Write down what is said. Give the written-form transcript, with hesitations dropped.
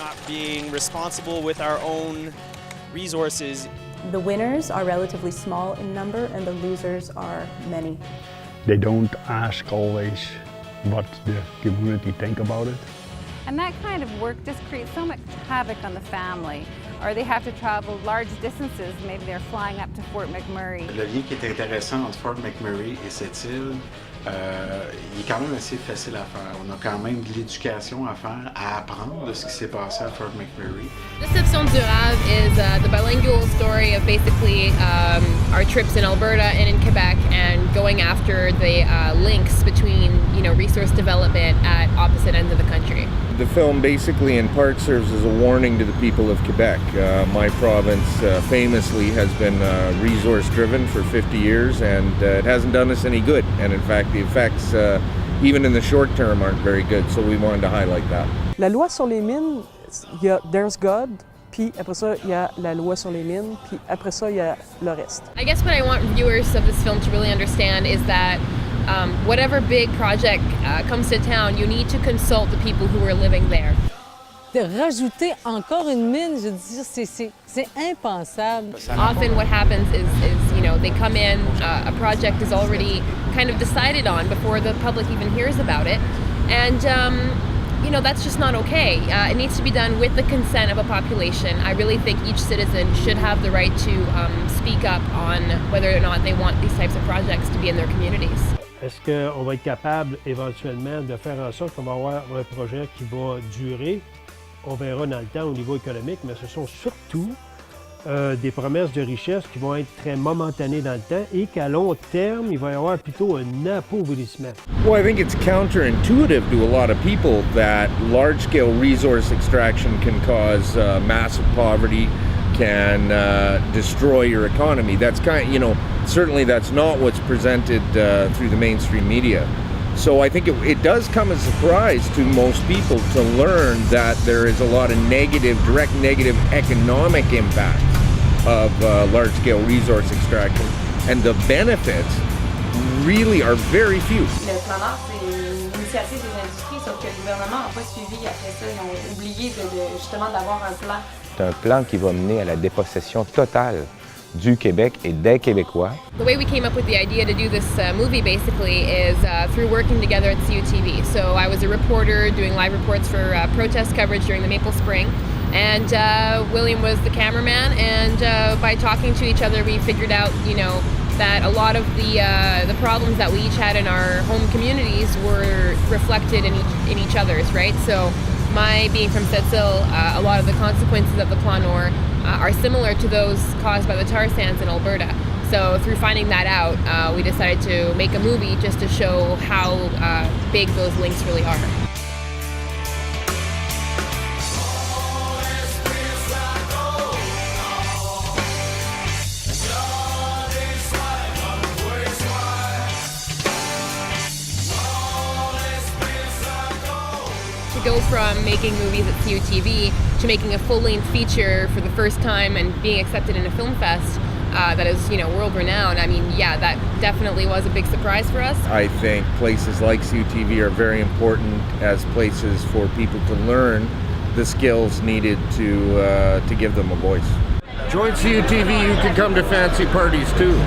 not being responsible with our own resources. The winners are relatively small in number and the losers are many. They don't ask always what the community think about it. And that kind of work just creates so much havoc on the family. Or they have to travel large distances, maybe they're flying up to Fort McMurray. Le lien qui est intéressant entre Fort McMurray et Sept-Îles, il est quand même assez facile à faire. On a quand même de l'éducation à faire, à apprendre de ce qui s'est passé à Fort McMurray. Déception Durable is the bilingual story of basically our trips in Alberta and in Quebec and going after the links between, resource development at opposite ends of the country. The film basically in part serves as a warning to the people of Quebec. My province famously has been resource driven for 50 years and it hasn't done us any good. And in fact the effects even in the short term aren't very good, so we wanted to highlight that. La loi sur les mines, il y a There's God, puis après ça il y a la loi sur les mines, puis après ça il y a le reste. I guess what I want viewers of this film to really understand is that whatever big project comes to town, you need to consult the people who are living there. De rajouter encore une mine, je veux dire, c'est impensable. Often what happens is they come in, a project is already kind of decided on before the public even hears about it, and that's just not okay. It needs to be done with the consent of a population. I really think each citizen should have the right to speak up on whether or not they want these types of projects to be in their communities. Est-ce qu'on va être capable éventuellement de faire en sorte qu'on va avoir un projet qui va durer? On verra dans le temps au niveau économique, mais ce sont surtout des promesses de richesse qui vont être très momentanées dans le temps et qu'à long terme, il va y avoir plutôt un appauvrissement. Well, I think it's counterintuitive to a lot of people that large-scale resource extraction can cause massive poverty, can destroy your economy. That's certainly that's not what's presented through the mainstream media. So I think it does come as a surprise to most people to learn that there is a lot of direct negative economic impact of large-scale resource extraction, and the benefits really are very few. Le plan d'art, c'est une initiative des industries, sauf que le gouvernement n'a pas suivi après ça. Ils ont oublié justement d'avoir un plan. C'est un plan qui va mener à la dépossession totale du Québec et des Québécois. The way we came up with the idea to do this movie basically is through working together at CUTV. So I was a reporter doing live reports for protest coverage during the Maple Spring, and William was the cameraman, and by talking to each other we figured out, that a lot of the problems that we each had in our home communities were reflected in each other's, right? So my being from Sept-Îles, a lot of the consequences of the Plan Nord are similar to those caused by the tar sands in Alberta. So through finding that out, we decided to make a movie just to show how big those links really are. Go from making movies at CUTV to making a full-length feature for the first time and being accepted in a film fest that is, world-renowned. I mean, yeah, that definitely was a big surprise for us. I think places like CUTV are very important as places for people to learn the skills needed to give them a voice. Join CUTV, you can come to fancy parties too.